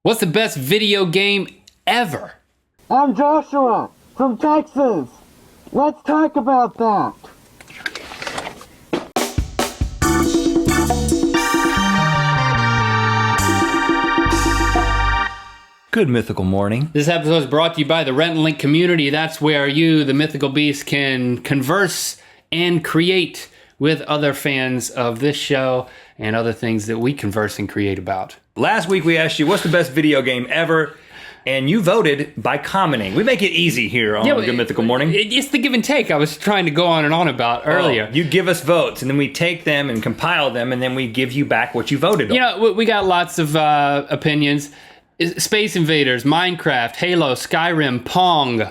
What's the best video game ever? I'm Joshua from Texas. Let's talk about that. Good Mythical Morning. This episode is brought to you by the Rhett and Link Kommunity. That's where you, the mythical beast, can converse and create with other fans of this show and other things that we converse and create about. Last week we asked you, what's the best video game ever? And you voted by commenting. We make it easy here on Good Mythical Morning. It's the give and take I was trying to go on and on about earlier. You give us votes, and then we take them and compile them, and then we give you back what you voted on. You know, we got lots of opinions. Space Invaders, Minecraft, Halo, Skyrim, Pong.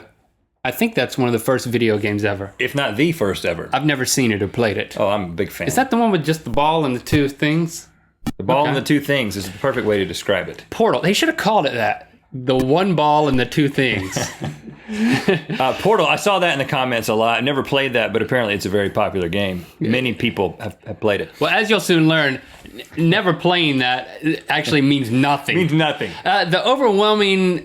I think that's one of the first video games ever. If not the first ever. I've never seen it or played it. Oh, I'm a big fan. Is that the one with just the ball and the two things? The ball and the two things is the perfect way to describe it. Portal. They should have called it that. The one ball and the two things. Portal, I saw that in the comments a lot. I never played that, but apparently it's a very popular game. Many people have played it. Well, as you'll soon learn, never playing that actually means nothing. Means nothing. The overwhelming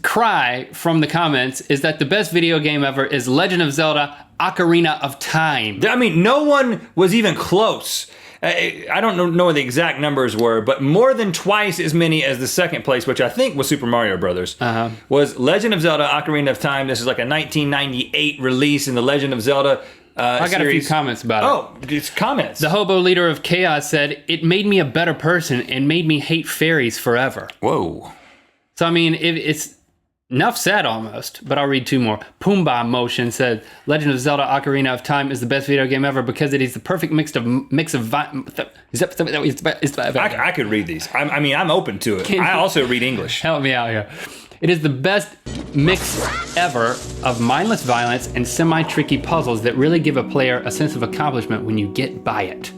cry from the comments is that the best video game ever is Legend of Zelda Ocarina of Time. I mean, no one was even close. I don't know what the exact numbers were, but more than twice as many as the second place, which I think was Super Mario Brothers, was Legend of Zelda Ocarina of Time. This is like a 1998 release in the Legend of Zelda I got series. a few comments about it. Oh, it's comments. The Hobo Leader of Chaos said, "It made me a better person and made me hate fairies forever." Whoa. So, I mean, it's enough said almost, but I'll read two more. Pumbaa Motion said, Legend of Zelda Ocarina of Time is the best video game ever because it is the perfect mix of I could read these. I mean, I'm open to it. I also read English. Help me out here. It is the best mix ever of mindless violence and semi-tricky puzzles that really give a player a sense of accomplishment when you get by it.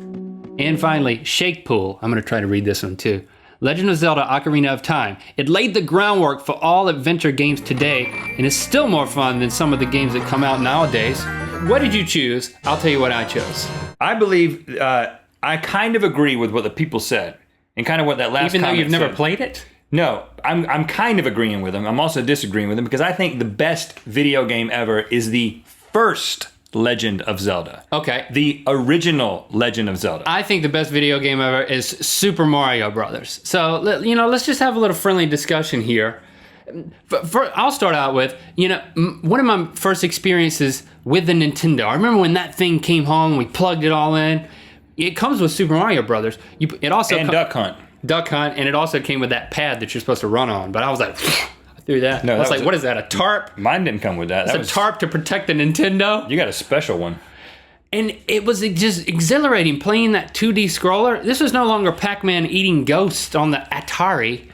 And finally, Shake Pool. I'm going to try to read this one too. Legend of Zelda Ocarina of Time. It laid the groundwork for all adventure games today and is still more fun than some of the games that come out nowadays. What did you choose? I'll tell you what I chose. I believe I kind of agree with what the people said and kind of what that last Even though comment you've never said. played it? No, I'm kind of agreeing with them. I'm also disagreeing with them because I think the best video game ever is the first Legend of Zelda. Okay. The original Legend of Zelda. I think the best video game ever is Super Mario Brothers. So, let's just have a little friendly discussion here. I'll start out with, one of my first experiences with the Nintendo. I remember when that thing came home, we plugged it all in. It comes with Super Mario Brothers. It also Duck Hunt. Duck Hunt, and it also came with that pad that you're supposed to run on. But I was like, I threw that. No, I was like, what is that, a tarp? Mine didn't come with that. It's a tarp to protect the Nintendo? You got a special one. And it was just exhilarating playing that 2D scroller. This was no longer Pac-Man eating ghosts on the Atari,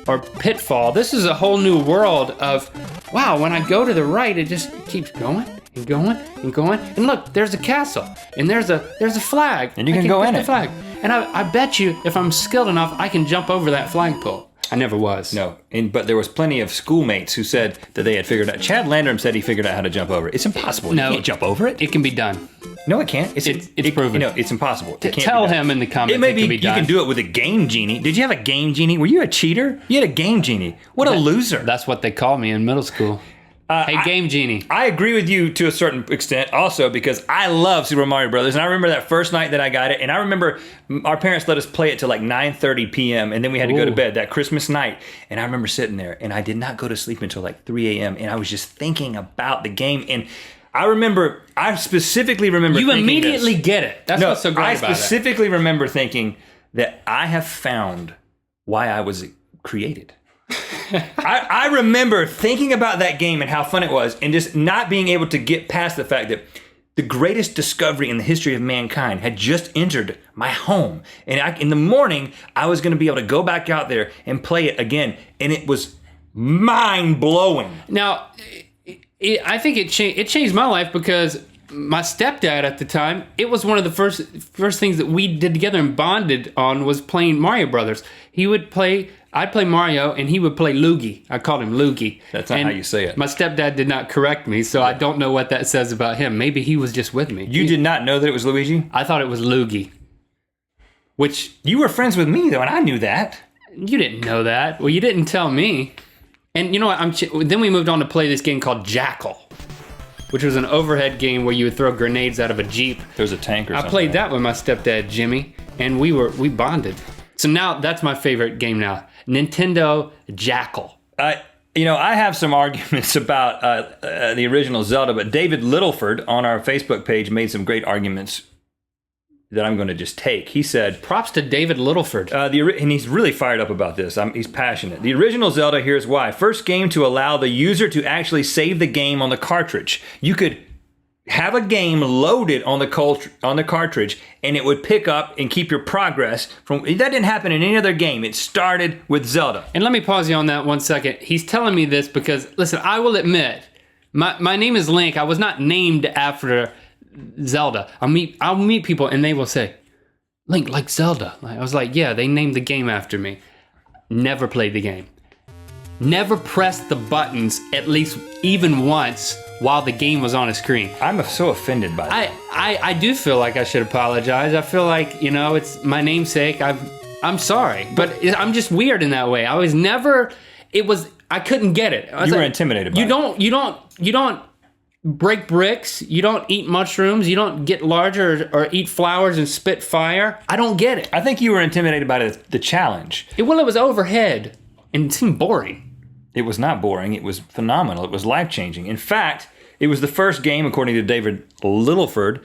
or Pitfall. This is a whole new world of, wow, when I go to the right, it just keeps going and going and going. And look, there's a castle, and there's a flag. And you can go in it. Flag. And I bet you, if I'm skilled enough, I can jump over that flagpole. I never was. No, but there was plenty of schoolmates who said that they had figured out. Chad Landrum said he figured out how to jump over it. It's impossible. No, you can't jump over it. It can be done. No, it can't. It's proven. It's impossible. It can't Tell him in the comments it can be done. You can do it with a Game Genie. Did you have a Game Genie? Were you a cheater? You had a Game Genie. What a loser. That's what they called me in middle school. Hey, Game Genie. I agree with you to a certain extent also because I love Super Mario Brothers. And I remember that first night that I got it. And I remember our parents let us play it till like 9:30 p.m. And then we had to go to bed that Christmas night. And I remember sitting there and I did not go to sleep until like 3 a.m. And I was just thinking about the game. And I specifically remember You thinking immediately get it. That's what's so great about it. I specifically remember thinking that I have found why I was created. I remember thinking about that game and how fun it was and just not being able to get past the fact that the greatest discovery in the history of mankind had just entered my home. And in the morning, I was going to be able to go back out there and play it again. And it was mind-blowing. Now, I think it changed my life because my stepdad at the time, it was one of the first things that we did together and bonded on was playing Mario Brothers. I'd play Mario and he would play Luigi. I called him Luigi. That's not how you say it. My stepdad did not correct me, so I don't know what that says about him. Maybe he was just with me. You did not know that it was Luigi? I thought it was Luigi. which You were friends with me, though, and I knew that. you didn't know that. Well, you didn't tell me. And you know what? Then we moved on to play this game called Jackal, which was an overhead game where you would throw grenades out of a Jeep. There's a tank or something. I played that with my stepdad, Jimmy, and we bonded. So now that's my favorite game now. Nintendo Jackal. I have some arguments about the original Zelda, but David Littleford on our Facebook page made some great arguments that I'm going to just take. He said, Props to David Littleford. and he's really fired up about this. He's passionate. The original Zelda, here's why. First game to allow the user to actually save the game on the cartridge. You could have a game loaded on the cartridge, and it would pick up and keep your progress. That didn't happen in any other game. It started with Zelda. And let me pause you on that 1 second. He's telling me this because, listen, I will admit, my name is Link. I was not named after Zelda. I'll meet people and they will say, Link, like Zelda. I was like, yeah, they named the game after me. Never played the game. Never pressed the buttons at least even once while the game was on a screen. I'm so offended by that. I do feel like I should apologize. I feel like, it's my namesake. I'm sorry, but I'm just weird in that way. I couldn't get it. You were intimidated by it. You don't break bricks. You don't eat mushrooms. You don't get larger or eat flowers and spit fire. I don't get it. I think you were intimidated by the challenge. It was overhead and it seemed boring. It was not boring. It was phenomenal. It was life-changing. In fact, it was the first game, according to David Littleford,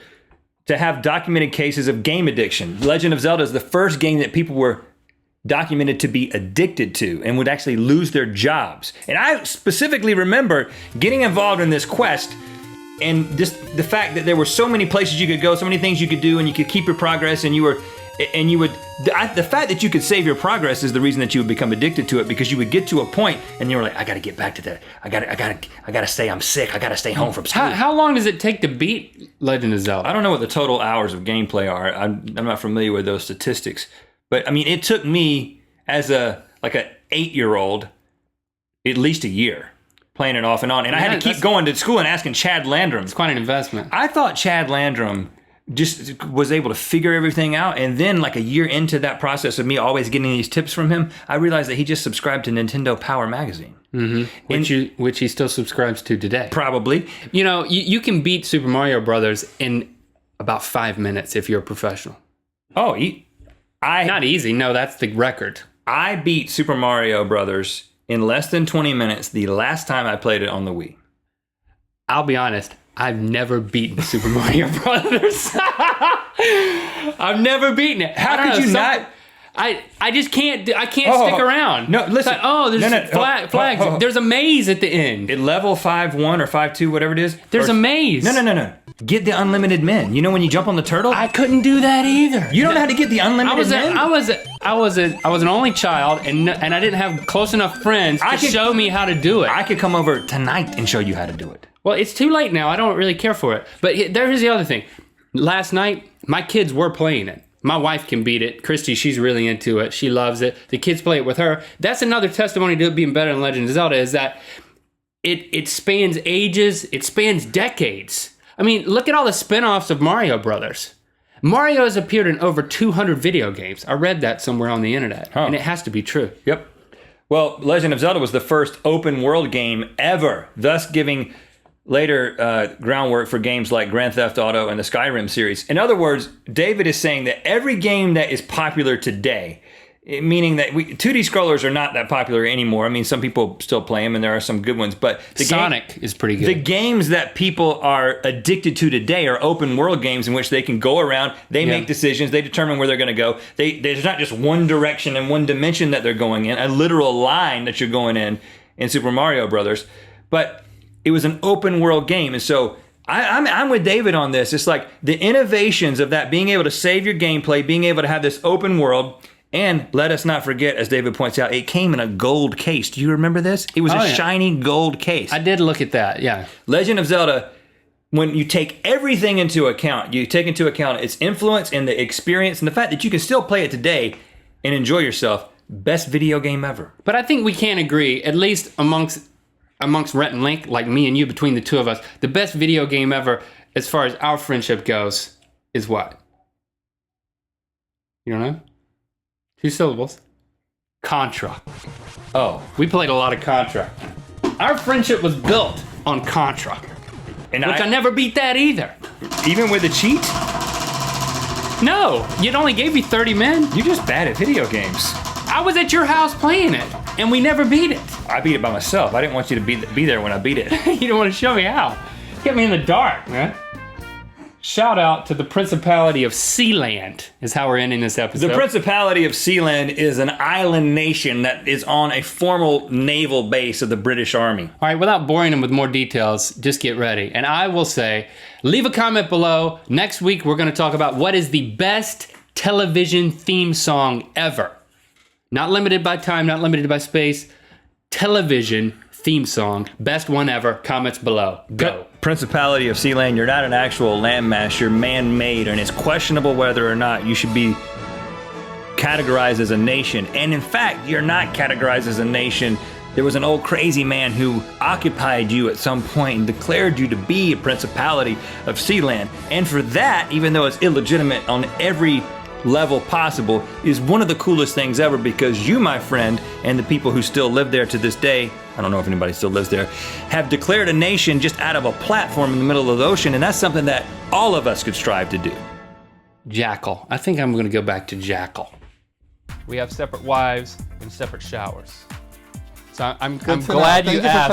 to have documented cases of game addiction. Legend of Zelda is the first game that people were documented to be addicted to and would actually lose their jobs. And I specifically remember getting involved in this quest and just the fact that there were so many places you could go, so many things you could do, and you could keep your progress, and the fact that you could save your progress is the reason that you would become addicted to it, because you would get to a point and you were like, I got to get back to that. I got to stay. I'm sick. I got to stay home from school. How long does it take to beat Legend of Zelda? I don't know what the total hours of gameplay are. I'm not familiar with those statistics, but I mean, it took me as an 8-year-old at least a year playing it off and on, and I had to keep going to school and asking Chad Landrum. It's quite an investment. I thought Chad Landrum just was able to figure everything out, and then like a year into that process of me always getting these tips from him, I realized that he just subscribed to Nintendo Power magazine. Mm-hmm. Which he still subscribes to today. Probably. You can beat Super Mario Brothers in about 5 minutes if you're a professional. Oh, not easy. No, that's the record. I beat Super Mario Brothers in less than 20 minutes the last time I played it on the Wii. I'll be honest. I've never beaten Super Mario Brothers. I've never beaten it. How could you not? I just can't. I can't stick around. No, listen. There's flags. There's a maze at the end. At level 5-1 or 5-2, whatever it is. There's a maze. No. Get the unlimited men. You know when you jump on the turtle? I couldn't do that either. You don't know how to get the unlimited men? I was an only child, and I didn't have close enough friends to show me how to do it. I could come over tonight and show you how to do it. Well, it's too late now. I don't really care for it. But here's the other thing. Last night, my kids were playing it. My wife can beat it. Christy, she's really into it. She loves it. The kids play it with her. That's another testimony to it being better than Legend of Zelda, is that it spans ages. It spans decades. I mean, look at all the spin-offs of Mario Brothers. Mario has appeared in over 200 video games. I read that somewhere on the internet, and it has to be true. Yep. Well, Legend of Zelda was the first open-world game ever, thus giving later groundwork for games like Grand Theft Auto and the Skyrim series. In other words, David is saying that every game that is popular today, meaning that 2D scrollers are not that popular anymore. I mean, some people still play them, and there are some good ones, but Sonic is pretty good. The games that people are addicted to today are open world games in which they can go around, they make decisions, they determine where they're going to go. There's not just one direction and one dimension that they're going in, a literal line that you're going in Super Mario Brothers, but it was an open world game. And so I'm with David on this. It's like the innovations of that, being able to save your gameplay, being able to have this open world. And let us not forget, as David points out, it came in a gold case. Do you remember this? It was shiny gold case. I did look at that, yeah. Legend of Zelda, when you take everything into account, you take into account its influence and the experience and the fact that you can still play it today and enjoy yourself, best video game ever. But I think we can agree, at least amongst Rhett and Link, like me and you, between the two of us, the best video game ever, as far as our friendship goes, is what? You don't know? 2 syllables. Contra. Oh, We played a lot of Contra. Our friendship was built on Contra. and Which I never beat that either. even with the cheat, No, it only gave you 30 men. you're just bad at video games. I was at your house playing it, and we never beat it. I beat it by myself. I didn't want you to be there when I beat it. You don't want to show me how. Get me in the dark, man. Shout out to the Principality of Sealand is how we're ending this episode. The Principality of Sealand is an island nation that is on a formal naval base of the British Army. All right, without boring them with more details, just get ready. And I will say, leave a comment below. Next week, we're going to talk about what is the best television theme song ever. Not limited by time, not limited by space. Television theme song. Best one ever. Comments below. Go. Principality of Sealand, you're not an actual landmass. You're man-made, and it's questionable whether or not you should be categorized as a nation. And in fact, you're not categorized as a nation. There was an old crazy man who occupied you at some point and declared you to be a Principality of Sealand. And for that, even though it's illegitimate on every level possible, is one of the coolest things ever, because you, my friend, and the people who still live there to this day, I don't know if anybody still lives there, have declared a nation just out of a platform in the middle of the ocean, and that's something that all of us could strive to do. Jackal. I think I'm going to go back to Jackal. We have separate wives and separate showers. So I'm to know. glad Thank you you for asked.